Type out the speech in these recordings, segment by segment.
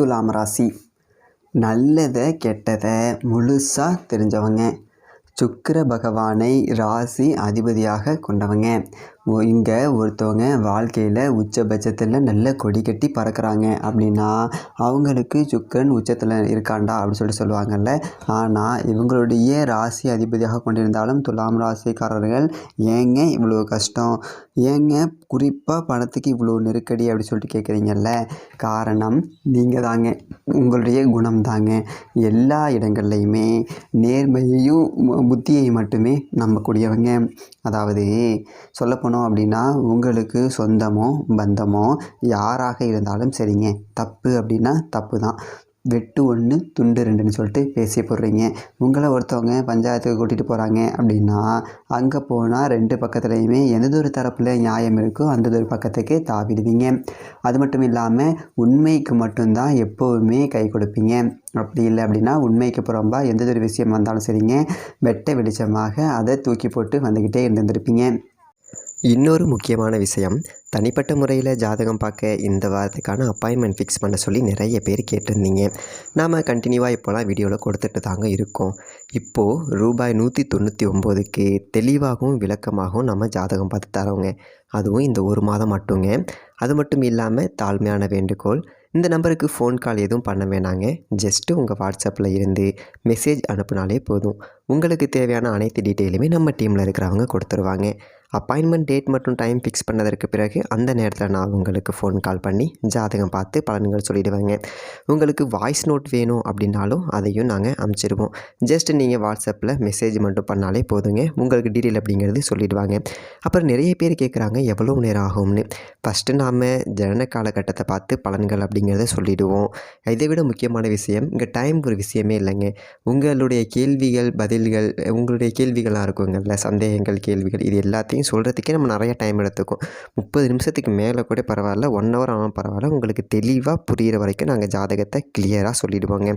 துலாம் ராசி. நல்லதை கெட்டதை முழுசாக தெரிஞ்சவங்க. சுக்கிர பகவானை ராசி அதிபதியாக கொண்டவங்க. இங்கே ஒருத்தவங்க வாழ்க்கையில் உச்சபட்சத்தில் நல்ல கொடி கட்டி பறக்கிறாங்க அப்படின்னா அவங்களுக்கு சுக்கிரன் உச்சத்தில் இருக்காண்டா அப்படின்னு சொல்லிட்டு சொல்லுவாங்கள்ல. ஆனால் இவங்களுடைய ராசி அதிபதியாக கொண்டிருந்தாலும் துலாம் ராசிக்காரர்கள் ஏங்க இவ்வளோ கஷ்டம், ஏங்க குறிப்பாக பணத்துக்கு இவ்வளோ நெருக்கடி அப்படி சொல்லிட்டு கேட்குறீங்கல்ல. காரணம் நீங்கள் தாங்க, உங்களுடைய குணம் தாங்க. எல்லா இடங்கள்லையுமே நேர்மையையும் புத்தியை மட்டுமே நம்பக்கூடியவங்க. அதாவது சொல்லப்போனோம் அப்படின்னா உங்களுக்கு சொந்தமோ பந்தமோ யாராக இருந்தாலும் சரிங்க, தப்பு அப்படின்னா தப்பு தான். வெட்டு ஒன்று துண்டு ரெண்டுன்னு சொல்லிட்டு பேசி போடுறீங்க. உங்களை ஒருத்தவங்க பஞ்சாயத்துக்கு கூட்டிகிட்டு போகிறாங்க அப்படின்னா அங்கே போனால் ரெண்டு பக்கத்துலேயுமே எந்த ஒரு தரப்பில் நியாயம் இருக்கோ அந்த ஒரு பக்கத்துக்கு தாவிடுவீங்க. அது மட்டும் இல்லாமல் உண்மைக்கு மட்டும்தான் எப்போவுமே கை கொடுப்பீங்க. அப்படி இல்லை அப்படின்னா உண்மைக்கு புறம்பா எந்த ஒரு விஷயம் வந்தாலும் சரிங்க, வெட்ட வெளிச்சமாக அதை தூக்கி போட்டு வந்துக்கிட்டே இருந்திருப்பீங்க. இன்னொரு முக்கியமான விஷயம், தனிப்பட்ட முறையில் ஜாதகம் பார்க்க இந்த வாரத்துக்கான அப்பாயின்மெண்ட் ஃபிக்ஸ் பண்ண சொல்லி நிறைய பேர் கேட்டிருந்தீங்க. நாம் கண்டினியூவாக இப்போலாம் வீடியோவில் கொடுத்துட்டு தாங்க இருக்கோம். இப்போது ரூபாய் 199க்கு தெளிவாகவும் விளக்கமாகவும் நம்ம ஜாதகம் பார்த்து தரோங்க. அதுவும் இந்த ஒரு மாதம் மட்டுங்க. அது மட்டும் இல்லாமல் தாழ்மையான வேண்டுகோள், இந்த நம்பருக்கு ஃபோன் கால் எதுவும் பண்ண வேணாங்க. ஜஸ்ட்டு உங்கள் வாட்ஸ்அப்பில் இருந்து மெசேஜ் அனுப்புனாலே போதும். உங்களுக்கு தேவையான அனைத்து டீட்டெயிலுமே நம்ம டீமில் இருக்கிறவங்க கொடுத்துருவாங்க. அப்பாயின்மெண்ட் டேட் மற்றும் டைம் ஃபிக்ஸ் பண்ணதற்கு பிறகு அந்த நேரத்தில் நான் உங்களுக்கு ஃபோன் கால் பண்ணி ஜாதகம் பார்த்து பலன்கள் சொல்லிவிடுவேங்க. உங்களுக்கு வாய்ஸ் நோட் வேணும் அப்படின்னாலும் அதையும் நாங்கள் அனுப்பிச்சிடுவோம். ஜஸ்ட் நீங்கள் வாட்ஸ்அப்பில் மெசேஜ் மட்டும் பண்ணாலே போதுங்க, உங்களுக்கு டீட்டெயில் அப்படிங்கிறது சொல்லிவிடுவாங்க. அப்புறம் நிறைய பேர் கேட்குறாங்க எவ்வளோ நேரம் ஆகும்னு. ஃபஸ்ட்டு நாம் ஜனன காலகட்டத்தை பார்த்து பலன்கள் அப்படிங்கிறத சொல்லிவிடுவோம். இதை விட முக்கியமான விஷயம், இங்கே டைம் ஒரு விஷயமே இல்லைங்க. உங்களுடைய கேள்விகள் பதில்கள், உங்களுடைய கேள்விகளாக இருக்குங்கள்ல, சந்தேகங்கள் கேள்விகள், இது எல்லாத்தையும் சொல்கிறதுக்கே நம்ம நிறைய டைம் எடுத்துக்கும். 30 நிமிஷத்துக்கு மேலே கூட பரவாயில்ல, 1 hour ஆனாலும் பரவாயில்ல, உங்களுக்கு தெளிவாக புரிகிற வரைக்கும் நாங்கள் ஜாதகத்தை கிளியராக சொல்லிவிடுவோங்க.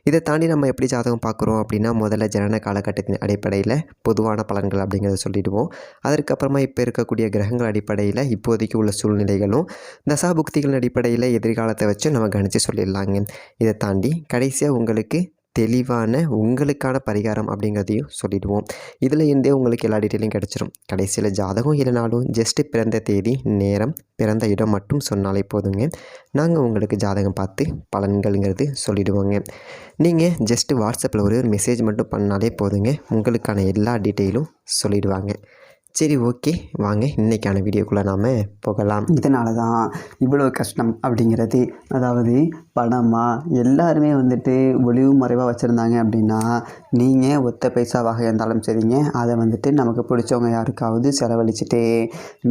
இதை தாண்டி நம்ம எப்படி ஜாதகம் பார்க்குறோம் அப்படின்னா, முதல்ல ஜனன காலகட்டத்தின் அடிப்படையில் பொதுவான பலன்கள் அப்படிங்கிறத சொல்லிவிடுவோம். அதற்கப்புறமா இப்போ இருக்கக்கூடிய கிரகங்கள் அடிப்படையில் இப்போதைக்கு உள்ள சூழ்நிலைகளும் தசாபுக்திகளின் அடிப்படையில் எதிர்காலத்தை வச்சு நம்ம கணிச்சு சொல்லிடலாங்க. இதை தாண்டி கடைசியாக உங்களுக்கு தெளிவான உங்களுக்கான பரிகாரம் அப்படிங்கிறதையும் சொல்லிவிடுவோம். இதில் இருந்தே உங்களுக்கு எல்லா டீட்டெயிலும் கிடச்சிரும். கடைசியில் ஜாதகம் இல்லைனாலும் ஜஸ்ட்டு பிறந்த தேதி, நேரம், பிறந்த இடம் மட்டும் சொன்னாலே போதுங்க. நாங்கள் உங்களுக்கு ஜாதகம் பார்த்து பலன்கள்ங்கிறது சொல்லிவிடுவோங்க. நீங்கள் ஜஸ்ட்டு வாட்ஸ்அப்பில் ஒரு மெசேஜ் மட்டும் பண்ணாலே போதுங்க, உங்களுக்கான எல்லா டீட்டெயிலும் சொல்லிவிடுவாங்க. சரி, ஓகே, வாங்க இன்றைக்கான வீடியோக்குள்ளே நாம் போகலாம். இதனால தான் இவ்வளோ கஷ்டம் அப்படிங்கிறது. அதாவது பணமாக எல்லாருமே வந்துட்டு ஒளிவு மறைவாக வச்சுருந்தாங்க அப்படின்னா நீங்கள் ஒத்த பைசாவாக இருந்தாலும் சரிங்க, அதை வந்துட்டு நமக்கு பிடிச்சவங்க யாருக்காவது செலவழிச்சிட்டு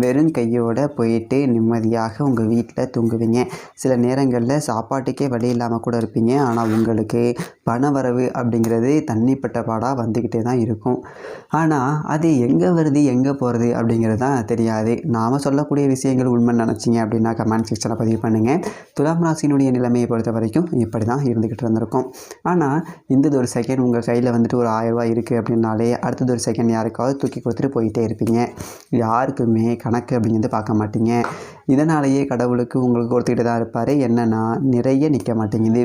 வெறும் கையோடு போயிட்டு நிம்மதியாக உங்கள் வீட்டில் தூங்குவீங்க. சில நேரங்களில் சாப்பாட்டுக்கே வழி இல்லாமல் கூட இருப்பீங்க. ஆனால் உங்களுக்கு பண வரவு அப்படிங்கிறது தண்ணிப்பட்ட பாடாக வந்துக்கிட்டே தான் இருக்கும். ஆனால் அது எங்கே வருது எங்கே போகிறது அப்படிங்கிறது தான் தெரியாது. நாம் சொல்லக்கூடிய விஷயங்கள் உண்மை நினச்சிங்க அப்படின்னா கமெண்ட் செக்ஷனில் பதிவு பண்ணுங்கள். துலாம் ராசியினுடைய நிலைமையை பொறுத்த வரைக்கும் இப்படி தான் இருந்துக்கிட்டு இருந்திருக்கும். ஆனால் இந்த ஒரு செகண்ட் உங்கள் கையில் வந்துட்டு ஒரு 1000 ரூபாய் இருக்குது அப்படின்னாலே அடுத்தது ஒரு செகண்ட் யாருக்காவது தூக்கி கொடுத்துட்டு போயிட்டே இருப்பீங்க. யாருக்குமே கணக்கு அப்படிங்கிறது பார்க்க மாட்டீங்க. இதனாலேயே கடவுளுக்கு உங்களுக்கு கொடுத்துக்கிட்டு தான் இருப்பார். என்னென்னா நிறைய நிற்க மாட்டேங்குது.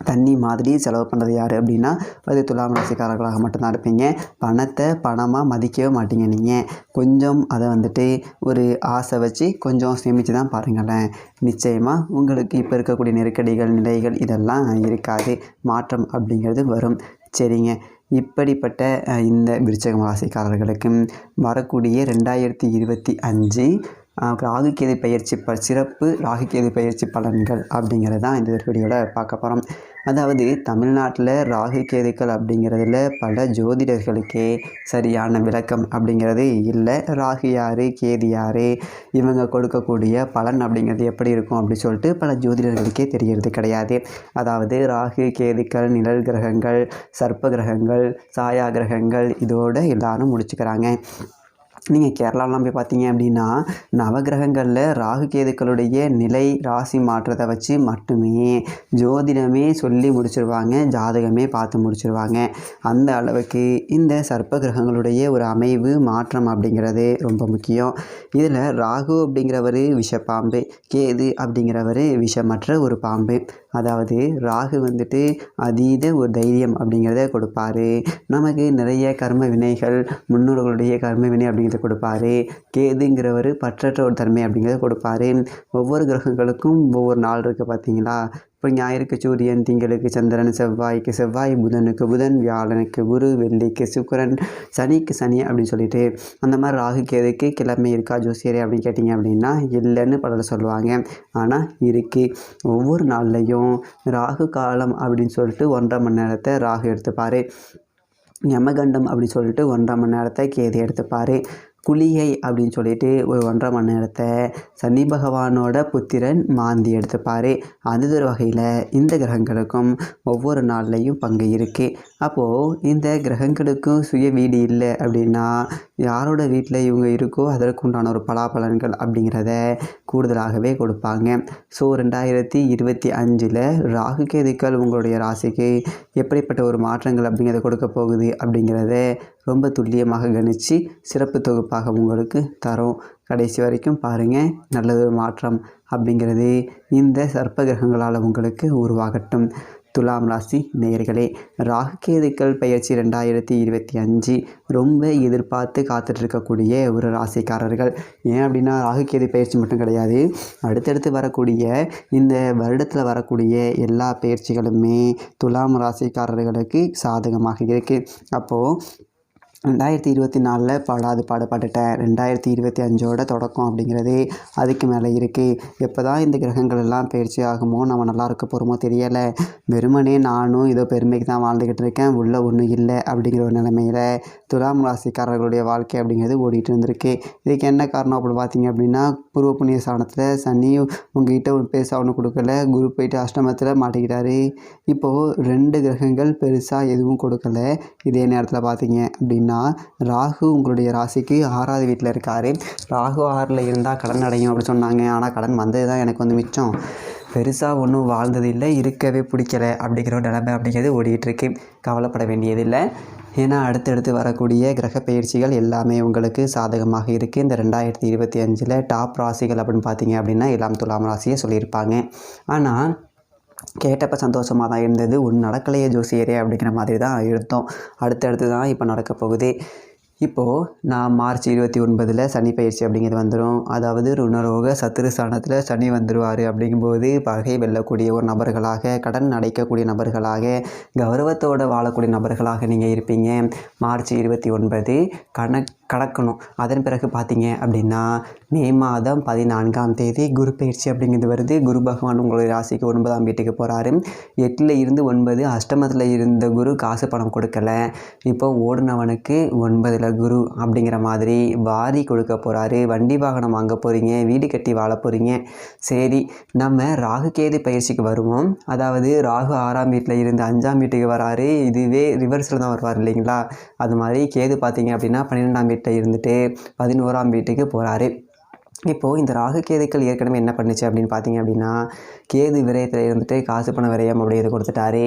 தண்ணி மாதிரி செலவு பண்ணுறது யார் அப்படின்னா அது துலாம் ராசிக்காரர்களாக மட்டும்தான் இருப்பீங்க. பணத்தை பணமாக மதிக்கவே மாட்டீங்க. நீங்கள் கொஞ்சம் அதை வந்துட்டு ஒரு ஆசை வச்சு கொஞ்சம் சேமித்து தான் பாருங்களேன். நிச்சயமாக உங்களுக்கு இப்போ இருக்கக்கூடிய நெருக்கடிகள் நிலைகள் இதெல்லாம் இருக்காது. மாற்றம் அப்படிங்கிறது வரும். சரிங்க, இப்படிப்பட்ட இந்த விருச்சிகம் ராசிக்காரர்களுக்கு வரக்கூடிய 2025 ராகுகேது பயிற்சி சிறப்பு ராகுகேது பயிற்சி பலன்கள் அப்படிங்கிறது தான் இந்த வீடியோவில் பார்க்க போகிறோம். அதாவது தமிழ்நாட்டில் ராகுகேதுக்கள் அப்படிங்கிறதுல பல ஜோதிடர்களுக்கே சரியான விளக்கம் அப்படிங்கிறது இல்லை. ராகு யார், கேது யார், இவங்க கொடுக்கக்கூடிய பலன் அப்படிங்கிறது எப்படி இருக்கும் அப்படி சொல்லிட்டு பல ஜோதிடர்களுக்கே தெரியறது கிடையாது. அதாவது ராகு கேதுக்கள் நிழல் கிரகங்கள், சர்ப்ப கிரகங்கள், சாயா கிரகங்கள் இதோடு எல்லாரும் முடிச்சுக்கிறாங்க. நீங்கள் கேரளாலாம் போய் பார்த்தீங்க அப்படின்னா நவகிரகங்களில் ராகு கேதுக்களுடைய நிலை ராசி மாற்றத்தை வச்சு மட்டுமே ஜோதிடமே சொல்லி முடிச்சிருவாங்க, ஜாதகமே பார்த்து முடிச்சிருவாங்க. அந்த அளவுக்கு இந்த சர்ப்ப கிரகங்களுடைய ஒரு அமைவு மாற்றம் அப்படிங்கிறது ரொம்ப முக்கியம். இதில் ராகு அப்படிங்கிறவர் விஷப்பாம்பு, கேது அப்படிங்கிறவர் விஷமற்ற ஒரு பாம்பு. அதாவது ராகு வந்துட்டு அதீத ஒரு தைரியம் அப்படிங்கிறத கொடுப்பாரு. நமக்கு நிறைய கர்ம வினைகள், முன்னோர்களுடைய கர்ம வினை அப்படிங்கிறத கொடுப்பாரு. கேதுங்கிறவர் பற்றற்ற ஒரு தன்மை அப்படிங்கிறத கொடுப்பாரு. ஒவ்வொரு கிரகங்களுக்கும் ஒவ்வொரு நாள் இருக்குது பார்த்தீங்களா. இப்போ ஞாயிறுக்கு சூரியன், திங்களுக்கு சந்திரன், செவ்வாய்க்கு செவ்வாய், புதனுக்கு புதன், வியாழனுக்கு குரு, வெள்ளிக்கு சுக்கிரன், சனிக்கு சனி அப்படின்னு சொல்லிட்டு அந்த மாதிரி ராகு கேதுக்கு கிழமை இருக்கா ஜோசியரே அப்படின்னு கேட்டிங்க அப்படின்னா இல்லைன்னு பலர் சொல்லுவாங்க. ஆனால் இருக்குது. ஒவ்வொரு நாள்லையும் ராகு காலம் அப்படின்னு சொல்லிட்டு 1.5 மணி நேரத்தை ராகு எடுத்துப்பார். யமகண்டம் அப்படின்னு சொல்லிட்டு 1.5 மணி நேரத்தை கேது எடுத்துப்பார். குளிகை அப்படின்னு சொல்லிட்டு ஒரு 1.5 மணி நேரத்தை சனி பகவானோட புத்திரன் மாந்தி எடுத்துப்பார். அது ஒரு வகையில் இந்த கிரகங்களுக்கும் ஒவ்வொரு நாள்லையும் பங்கு இருக்குது. அப்போது இந்த கிரகங்களுக்கும் சுய வீடு இல்லை அப்படின்னா யாரோட வீட்டில் இவங்க இருக்கோ அதற்குண்டான ஒரு பலாபலன்கள் அப்படிங்கிறத கூடுதலாகவே கொடுப்பாங்க. ஸோ 2025 ராகு கேதுக்கள் உங்களுடைய ராசிக்கு எப்படிப்பட்ட ஒரு மாற்றங்கள் அப்படிங்கிறத கொடுக்க போகுது அப்படிங்கிறத ரொம்ப துல்லியமாக கணித்து சிறப்பு தொகுப்பாக உங்களுக்கு தரோம். கடைசி வரைக்கும் பாருங்கள். நல்லதொரு மாற்றம் அப்படிங்கிறது இந்த சர்ப்ப கிரகங்களால் உங்களுக்கு உருவாகட்டும். துலாம் ராசி நேயர்களே, ராகு கேதுக்கள் பெயர்ச்சி 2025 ரொம்ப எதிர்பார்த்து காத்துட்ருக்கக்கூடிய ஒரு ராசிக்காரர்கள். ஏன் அப்படின்னா ராகு கேது பெயர்ச்சி மட்டும் கிடையாது, அடுத்தடுத்து வரக்கூடிய இந்த வருடத்தில் வரக்கூடிய எல்லா பெயர்ச்சிகளுமே துலாம் ராசிக்காரர்களுக்கு சாதகமாக இருக்குது. அப்போது 2024 படாது பாடுபட்டுட்டேன், 2025 தொடக்கம் அப்படிங்கிறது அதுக்கு மேலே இருக்குது. எப்போ தான் இந்த கிரகங்கள் எல்லாம் பயிற்சி ஆகுமோ நம்ம நல்லா இருக்க போகிறோமோ தெரியலை. வெறுமனே நானும் ஏதோ பெருமைக்கு தான் வாழ்ந்துக்கிட்டு இருக்கேன், உள்ள ஒன்றும் இல்லை அப்படிங்கிற ஒரு நிலைமையில் துலாம் ராசிக்காரர்களுடைய வாழ்க்கை அப்படிங்கிறது ஓடிட்டு இருந்திருக்கு. இதுக்கு என்ன காரணம் அப்படி பார்த்தீங்க அப்படின்னா பூர்வ புண்ணிய ஸ்தானத்தில் சனி உங்ககிட்ட ஒரு பெருசாக ஒன்று கொடுக்கல, குரு போயிட்டு அஷ்டமத்தில் மாட்டிக்கிட்டாரு. இப்போது 2 கிரகங்கள் பெருசாக எதுவும் கொடுக்கல. இதே நேரத்தில் பார்த்தீங்க அப்படின்னா ராகு உங்களுடைய ராசிக்கு 6வது வீட்டில் இருக்கார். ராகு 6ல் இருந்தால் கடன் அடையும் அப்படி சொன்னாங்க. ஆனால் கடன் வந்தது தான் எனக்கு வந்து மிச்சம். பெருசாக ஒன்றும் வாழ்ந்தது இல்லை, இருக்கவே பிடிக்கலை அப்படிங்கிற ஒரு நிலைமை அப்படிங்கிறது ஓடிட்டுருக்கு. கவலைப்பட வேண்டியதில்லை. ஏன்னா அடுத்தடுத்து வரக்கூடிய கிரக பயிற்சிகள் எல்லாமே உங்களுக்கு சாதகமாக இருக்குது. இந்த 2025 டாப் ராசிகள் அப்படின்னு பார்த்தீங்க அப்படின்னா எல்லாம் துலாம் ராசியை சொல்லியிருப்பாங்க. ஆனால் கேட்டப்போ சந்தோஷமாக தான் இருந்தது. ஒன்று நடக்கலையே ஜோசியரே அப்படிங்கிற மாதிரி தான் இருந்தோம். அடுத்தடுத்து தான் இப்போ நடக்க போகுது. இப்போது நான் மார்ச் 29 சனி பயிற்சி அப்படிங்கிறது வந்துடும். அதாவது ருணரோக சத்துருஸ்தானத்தில் சனி வந்துடுவார். அப்படிங்கும்போது பகை வெல்லக்கூடிய ஒரு நபர்களாக, கடன் அடைக்கக்கூடிய நபர்களாக, கௌரவத்தோடு வாழக்கூடிய நபர்களாக நீங்கள் இருப்பீங்க. மார்ச் 29 கடக்கணும். அதன் பிறகு பார்த்தீங்க அப்படின்னா மே மாதம் 14ஆம் தேதி குரு பயிற்சி அப்படிங்கிறது வருது. குரு பகவான் உங்களுடைய ராசிக்கு 9ஆம் வீட்டுக்கு போகிறாரு. 8ல் இருந்து 9, அஷ்டமத்தில் இருந்த குரு காசு பணம் கொடுக்கல, இப்போ ஓடுனவனுக்கு 9ல் குரு அப்படிங்கிற மாதிரி வாரி கொடுக்க போகிறாரு. வண்டி வாகனம் வாங்க போகிறீங்க, வீடு கட்டி வாழ போகிறீங்க. சரி, நம்ம ராகு கேது பயிற்சிக்கு வருவோம். அதாவது ராகு 6ஆம் வீட்டில் இருந்து 5ஆம் வீட்டுக்கு வராரு. இதுவே ரிவர்ஸில் தான் வருவார் இல்லைங்களா. அது மாதிரி கேது பார்த்தீங்க அப்படின்னா 12ஆம் வீட்டில் இருந்துட்டு 11ஆம் வீட்டுக்கு போகிறாரு. இப்போது இந்த ராகு கேதுக்கள் ஏற்கனவே என்ன பண்ணுச்சு அப்படின்னு பார்த்தீங்க அப்படின்னா கேது விரயத்தில் இருந்துட்டு காசு பண விரயம் அப்படிங்கிறத கொடுத்துட்டாரு.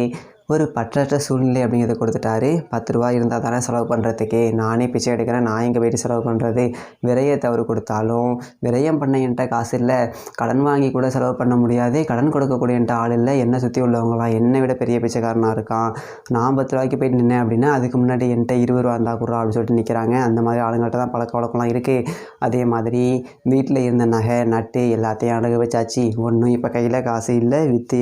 ஒரு பற்றற்ற சூழ்நிலை அப்படிங்கிறத கொடுத்துட்டாரு. 10 ரூபா இருந்தால் தானே செலவு பண்ணுறதுக்கு, நானே பிச்சை எடுக்கிறேன், நான் எங்கே போய்ட்டு செலவு பண்ணுறது. விரயத்தை அவர் கொடுத்தாலும் விரயம் பண்ண என்கிட்ட காசு இல்லை, கடன் வாங்கி கூட செலவு பண்ண முடியாது, கடன் கொடுக்கக்கூடிய என்கிட்ட ஆள் இல்லை, என்னை சுற்றி உள்ளவங்களா என்னை விட பெரிய பிச்சைக்காரனாக இருக்கான். நான் 10 ரூபாய்க்கு போயிட்டு நின்னேன் அப்படின்னா அதுக்கு முன்னாடி என்கிட்ட 20 ரூபா இருந்தால் கொடுறா அப்படின்னு சொல்லிட்டு நிற்கிறாங்க. அந்த மாதிரி ஆளுங்கள்ட்ட தான் பழக்க வழக்கம்லாம் இருக்குது. அதே மாதிரி வீட்டில் இருந்த நகை நட்டு எல்லாத்தையும் அடகு வச்சாச்சு. ஒன்றும் இப்போ கையில் காசு இல்லை, விற்று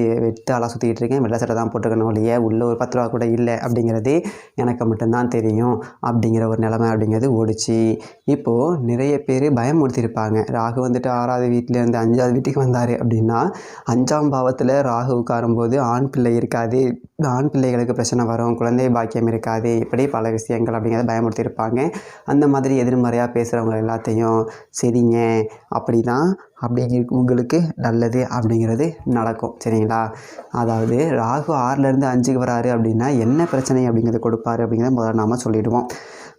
ஆளாக சுற்றிக்கிட்டு இருக்கேன். வெள்ளை சட்டை தான் போட்டுக்கணும் இல்லையா, உள்ள ஒரு 10 ரூபா கூட இல்லை அப்படிங்கிறது எனக்கு மட்டும்தான் தெரியும் அப்படிங்கிற ஒரு நிலைமை அப்படிங்கிறது ஓடிச்சு. இப்போது நிறைய பேர் பயமுறுத்தியிருப்பாங்க. ராகு வந்துட்டு 6வது வீட்டிலேருந்து 5வது வீட்டுக்கு வந்தார் அப்படின்னா 5ஆம் பாவத்தில் ராகு உட்காரும்போது ஆண் பிள்ளை இருக்காது, ஆண் பிள்ளைகளுக்கு பிரச்சனை வரும், குழந்தை பாக்கியம் இருக்காது, இப்படி பல விஷயங்கள் அப்படிங்கிறத பயமுறுத்தியிருப்பாங்க. அந்த மாதிரி எதிர்மறையாக பேசுகிறவங்க எல்லாத்தையும் சரிங்க அப்படி தான் உங்களுக்கு நல்லது அப்படிங்கிறது நடக்கும். சரிங்களா. அதாவது ராகு 6லேருந்து 5க்கு வராரு அப்படின்னா என்ன பிரச்சனை அப்படிங்கிறத கொடுப்பாரு அப்படிங்கிறத முதல்ல நாம் சொல்லிவிடுவோம்.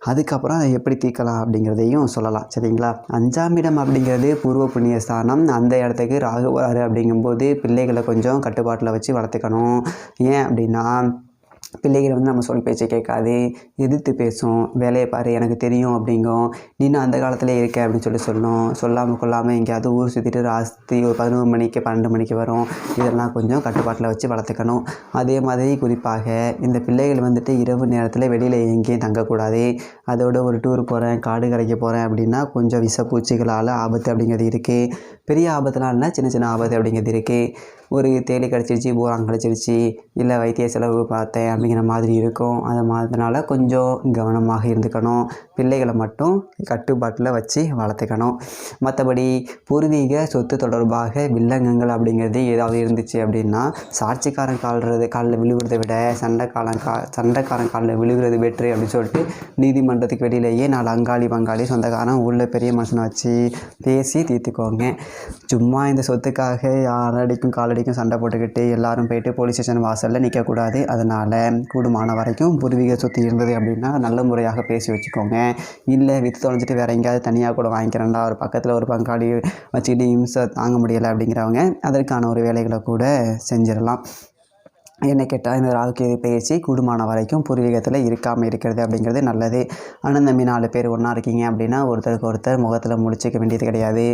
அதுக்கப்புறம் அதை எப்படி தீர்க்கலாம் அப்படிங்கிறதையும் சொல்லலாம். சரிங்களா. 5ஆம் இடம் அப்படிங்கிறது பூர்வ புண்ணிய ஸ்தானம். அந்த இடத்துக்கு ராகு வராரு அப்படிங்கும்போது பிள்ளைகளை கொஞ்சம் கட்டுப்பாட்டில் வச்சு வளர்த்துக்கணும். ஏன் அப்படின்னா பிள்ளைகள் வந்து நம்ம சொல் பேச்சை கேட்காது, எதிர்த்து பேசும், வேலையை பாரு எனக்கு தெரியும் அப்படிங்கும், நீனும் அந்த காலத்திலே இருக்க அப்படின்னு சொல்லும். சொல்லாமல் கொள்ளாமல் எங்கேயாவது ஊர் சுற்றிட்டு ராத்திரி ஒரு 11 மணிக்கு 12 மணிக்கு வரும். இதெல்லாம் கொஞ்சம் கட்டுப்பாட்டில் வச்சு வளர்த்துக்கணும். அதே மாதிரி குறிப்பாக இந்த பிள்ளைகள் வந்துட்டு இரவு நேரத்தில் வெளியில் எங்கேயும் தங்கக்கூடாது. அதோட ஒரு டூர் போகிறேன், காடு கரைக்க போகிறேன் அப்படின்னா கொஞ்சம் விஷப்பூச்சிகளால் ஆபத்து அப்படிங்கிறது இருக்குது. பெரிய ஆபத்துலாம் இல்லை, சின்ன சின்ன ஆபத்து அப்படிங்கிறது இருக்குது. ஒரு தேளி கடிச்சிருச்சு, பூரான் கடிச்சிருச்சு, இல்லை வைத்திய செலவு பார்த்தேன் அப்படிங்கிற மாதிரி இருக்கும். அதனால் கொஞ்சம் கவனமாக இருந்துக்கணும். பிள்ளைகளை மட்டும் கட்டுப்பாட்டில் வச்சு வளர்த்துக்கணும். மற்றபடி பூர்வீக சொத்து தொடர்பாக வில்லங்கங்கள் அப்படிங்கிறது ஏதாவது இருந்துச்சு அப்படின்னா சாட்சிக்காரன் காலில் விழுகிறத விட சண்டைக்காரன் காலில் விழுகிறது பெட்ரு அப்படின்னு சொல்லிட்டு நீதிமன்றத்துக்கு வெளியிலேயே 4 அங்காளி பங்காளி சொந்தக்காரன் உள்ள பெரிய மனுஷனை வச்சு பேசி தீர்த்துக்கோங்க. சும்மா இந்த சொத்துக்காக யாரடிக்கும் காலடிக்கும் சண்டை போட்டுக்கிட்டு எல்லாரும் போயிட்டு போலீஸ் ஸ்டேஷன் வாசலில் நிற்கக்கூடாது. அதனால் கூடுமான வரைக்கும் பூர்வீக சொத்து இருந்தது அப்படின்னா நல்ல முறையாக பேசி வச்சுக்கோங்க. இல்லை விற்று தொலைஞ்சிட்டு வேறு எங்கேயாவது தனியாக கூட வாங்கிக்கிறேன்டா, ஒரு பக்கத்தில் ஒரு பங்காளி வச்சுக்கிட்டு இம்சை தாங்க முடியலை அப்படிங்கிறவங்க அதற்கான ஒரு வேலைகளை கூட செஞ்சிடலாம். என்னை கேட்டால் இந்த ராகுகேது பயிற்சி கூடுமான வரைக்கும் பூர்வீகத்தில் இருக்காமல் இருக்கிறது அப்படிங்கிறது நல்லது. ஆனால் நம்பி 4 பேர் ஒன்றா இருக்கீங்க அப்படின்னா ஒருத்தருக்கு ஒருத்தர் முகத்தில் முடிச்சிக்க வேண்டியது கிடையாது.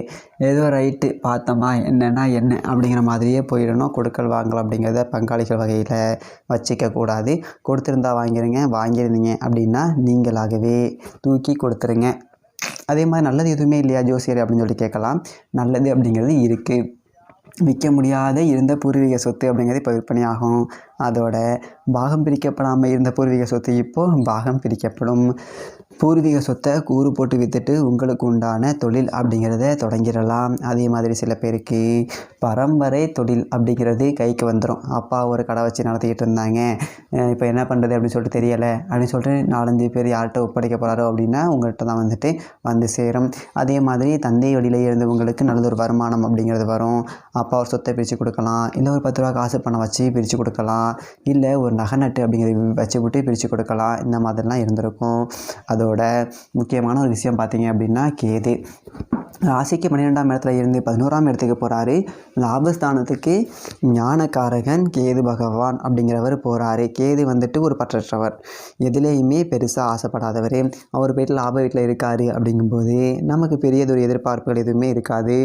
ஏதோ ரைட்டு பார்த்தோமா என்னென்னா என்ன அப்படிங்கிற மாதிரியே போயிடணும். கொடுக்கல் வாங்கல் அப்படிங்கிறத பங்காளிகள் வகையில் வச்சிக்கக்கூடாது. கொடுத்துருந்தா வாங்கியிருந்தீங்க அப்படின்னா நீங்களாகவே தூக்கி கொடுத்துருங்க. அதே மாதிரி நல்லது எதுவுமே இல்லையா ஜோசியர் அப்படின்னு சொல்லி கேட்கலாம். நல்லது அப்படிங்கிறது இருக்குது. விற்க முடியாத இருந்த பூர்வீக சொத்து அப்படிங்கிறது இப்போ விற்பனையாகும். அதோட பாகம் பிரிக்கப்படாமல் இருந்த பூர்வீக சொத்து இப்போது பாகம் பிரிக்கப்படும். பூர்வீக சொத்தை கூறு போட்டு விற்றுட்டு உங்களுக்கு உண்டான தொழில் அப்படிங்கிறத தொடங்கிடலாம். அதே மாதிரி சில பேருக்கு பரம்பரை தொழில் அப்படிங்கிறது கைக்கு வந்துடும். அப்பா ஒரு கடை வச்சு நடத்திக்கிட்டு இருந்தாங்க, இப்போ என்ன பண்ணுறது அப்படின்னு சொல்லிட்டு தெரியலை அப்படின்னு சொல்லிட்டு 4-5 பேர் யார்கிட்ட ஒப்படைக்க போகிறாரோ அப்படின்னா உங்கள்கிட்ட தான் வந்து சேரும். அதே மாதிரி தந்தை வழியிலே இருந்தவங்களுக்கு நல்லதொரு வருமானம் அப்படிங்கிறது வரும். அப்பா ஒரு சொத்தை பிரித்து கொடுக்கலாம், இல்லை ஒரு 10 ரூபா காசு பணம் வச்சு பிரித்து கொடுக்கலாம், இல்லை ஒரு நகை நட்டு அப்படிங்கிறத வச்சு விட்டு பிரித்து கொடுக்கலாம். இந்த மாதிரிலாம் இருந்திருக்கும். அதோட முக்கியமான ஒரு விஷயம் பார்த்தீங்க அப்படின்னா கேது ராசிக்கு 12ஆம் இடத்துல இருந்து 11ஆம் இடத்துக்கு போகிறாரு. லாபஸ்தானத்துக்கு ஞானக்காரகன் கேது பகவான் அப்படிங்கிறவர் போகிறாரு. கேது வந்துட்டு ஒரு பற்றற்றவர், எதுலேயுமே பெருசாக ஆசைப்படாதவர். அவர் போய்ட்டு லாப வீட்டில் இருக்கார் அப்படிங்கும்போது நமக்கு பெரியதொரு எதிர்பார்ப்புகள் எதுவுமே இருக்காது.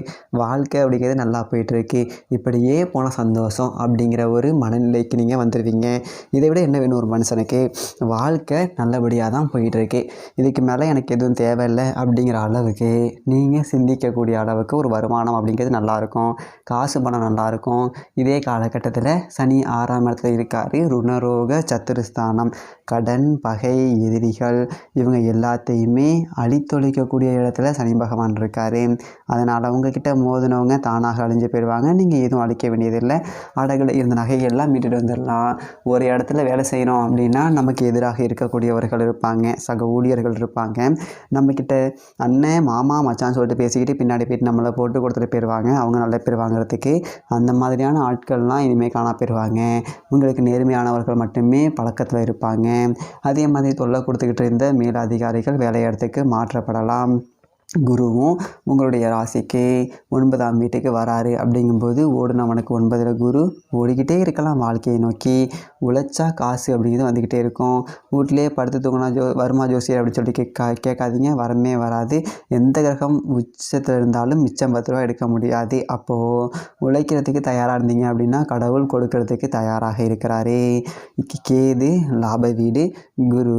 வாழ்க்கை அப்படிங்கிறது நல்லா போயிட்டுருக்கு. இப்படியே போன சந்தோஷம் அப்படிங்கிற ஒரு மனநிலைக்கு நீங்கள் வந்துடுவீங்க. இதை விட என்ன வேணும் ஒரு மனுஷனுக்கு? வாழ்க்கை நல்லபடியாக தான் போயிட்டுருக்கு. இதுக்கு மேலே எனக்கு எதுவும் தேவையில்லை அப்படிங்கிற அளவுக்கு நீங்கள் சிந்திக்கக்கூடிய அளவுக்கு ஒரு வருமானம் அப்படிங்கிறது நல்லாயிருக்கும். காசு பணம் நல்லாயிருக்கும். இதே காலகட்டத்தில் சனி 6ஆம் இடத்துல இருக்கார். ருணரோக சத்துருஸ்தானம், கடன் பகை எதிரிகள் இவங்க எல்லாத்தையுமே அழித்தொழிக்கக்கூடிய இடத்துல சனி பகவான் இருக்கார். அதனால் அவங்கக்கிட்ட மோதினவங்க தானாக அழிஞ்சு போயிடுவாங்க. நீங்கள் எதுவும் அழிக்க வேண்டியதில்லை. அடகுல இருந்த நகைகள்லாம் மீட்டுட்டு வந்துடலாம். ஒரு இடத்துல வேலை செய்கிறோம் அப்படின்னா நமக்கு எதிராக இருக்கக்கூடியவர்கள் இருப்பாங்க, சக ஊழியர்கள் இருப்பாங்க. நம்மக்கிட்ட அண்ணன் மாமா மச்சான்னு சொல்லிட்டு பேசிக்கிட்டு பின்னாடி போய்ட்டு நம்மளை போட்டு கொடுத்துட்டு போயிடுவாங்க. அவங்க நல்ல பேர் வாங்குறதுக்கு அந்த மாதிரியான ஆட்கள்லாம் இனிமேல் காணா போயிடுவாங்க. உங்களுக்கு நேர்மையானவர்கள் மட்டுமே பழக்கத்தில் இருப்பாங்க. அதே மாதிரி தொல்லை கொடுத்துக்கிட்டு இருந்த மேலதிகாரிகள் வேலையிடத்துக்கு மாற்றப்படலாம். குருவும் உங்களுடைய ராசிக்கு 9ஆம் வீட்டுக்கு வராரு. அப்படிங்கும்போது ஓடுனவனுக்கு 9ல் குரு ஓடிக்கிட்டே இருக்கலாம். வாழ்க்கையை நோக்கி உழைச்சா காசு அப்படிங்கிறது வந்துக்கிட்டே இருக்கும். வீட்டிலே படுத்து தூங்கினா வருமா ஜோசியர் அப்படின்னு சொல்லி கேட்காதீங்க. வரமே வராது. எந்த கிரகம் உச்சத்தில் இருந்தாலும் மிச்சம் 10 ரூபா எடுக்க முடியாது. அப்போது உழைக்கிறதுக்கு தயாராக இருந்தீங்க அப்படின்னா கடவுள் கொடுக்கறதுக்கு தயாராக இருக்கிறாரு. கேது லாப வீடு, குரு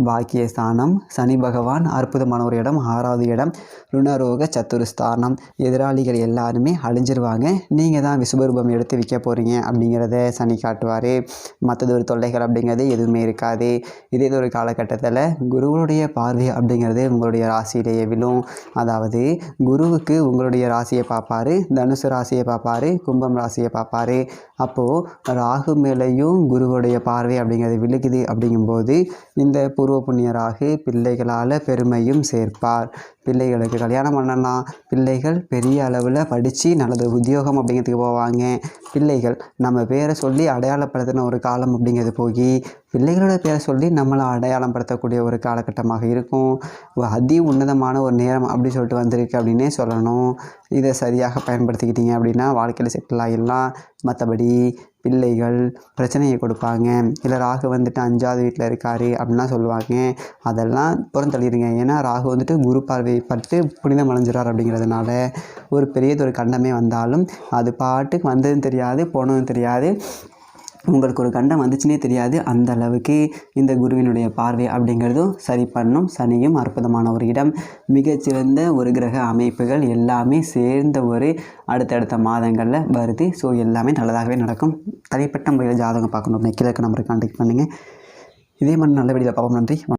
பாக்கியஸ்தானம், சனி பகவான் அற்புதமான ஒரு இடம் 6வது இடம் ருணரோக சத்துருஸ்தானம். எதிராளிகள் எல்லாருமே அழிஞ்சிருவாங்க. நீங்கள் தான் விஸ்வரூபம் எடுத்து விற்க போகிறீங்க அப்படிங்கிறத சனி காட்டுவார். மற்றது ஒரு தொல்லைகள் அப்படிங்கிறது எதுவுமே இருக்காது. இதே ஒரு காலகட்டத்தில் குருவுடைய பார்வை அப்படிங்கிறது உங்களுடைய ராசியிலேயே விழும். அதாவது குருவுக்கு உங்களுடைய ராசியை பார்ப்பார், தனுசு ராசியை பார்ப்பார், கும்பம் ராசியை பார்ப்பார். அப்போது ராகு மேலேயும் குருவுடைய பார்வை அப்படிங்கிறது விழுகுது. அப்படிங்கும்போது இந்த பூர்வ புண்ணிய ராகு பிள்ளைகளால் பெருமையும் சேர்ப்பார். பிள்ளைகளுக்கு கல்யாணம் பண்ணலாம். பிள்ளைகள் பெரிய அளவில் படித்து நல்லது உத்தியோகம் அப்படிங்கிறதுக்கு போவாங்க. பிள்ளைகள் நம்ம பேரை சொல்லி அடையாளப்படுத்தின ஒரு காலம் அப்படிங்கிறது போய் பிள்ளைகளோட பேரை சொல்லி நம்மளை அடையாளம் படுத்தக்கூடிய ஒரு காலகட்டமாக இருக்கும். அதி உன்னதமான ஒரு நேரம் அப்படி சொல்லிட்டு வந்திருக்கு அப்படின்னே சொல்லணும். இதை சரியாக பயன்படுத்திக்கிட்டீங்க அப்படின்னா வாழ்க்கையில் செட்டில் ஆகிடலாம். மற்றபடி பிள்ளைகள் பிரச்சனையை கொடுப்பாங்க, இல்லை ராகு வந்துட்டு 5வது வீட்டில் இருக்கார் அப்படின்லாம் சொல்லுவாங்க. அதெல்லாம் புறந்தள்ளிடுங்க. ஏன்னா ராகு வந்துட்டு குரு பார்வை பட்டு புனிதம் அடைஞ்சிடார். அப்படிங்கிறதுனால ஒரு பெரியதொரு கண்டமே வந்தாலும் அது பாட்டுக்கு வந்ததும் தெரியாது, போனதும் தெரியாது, உங்களுக்கு ஒரு கண்டம் வந்துச்சுன்னே தெரியாது. அந்த அளவுக்கு இந்த குருவினுடைய பார்வை அப்படிங்கிறதும் சரி பண்ணும். சனியும் அற்புதமான ஒரு இடம், மிகச்சிறந்த ஒரு கிரக அமைப்புகள் எல்லாமே சேர்ந்த ஒரு அடுத்தடுத்த மாதங்களில் வருது. ஸோ எல்லாமே நல்லதாகவே நடக்கும். தனிப்பட்ட முறையில் ஜாதகம் பார்க்கணும் அப்படின்னா கீழே நம்பருக்கு கான்டாக்ட் பண்ணுங்கள். இதே மாதிரி நல்ல வீடியோவில் பார்ப்போம். நன்றி.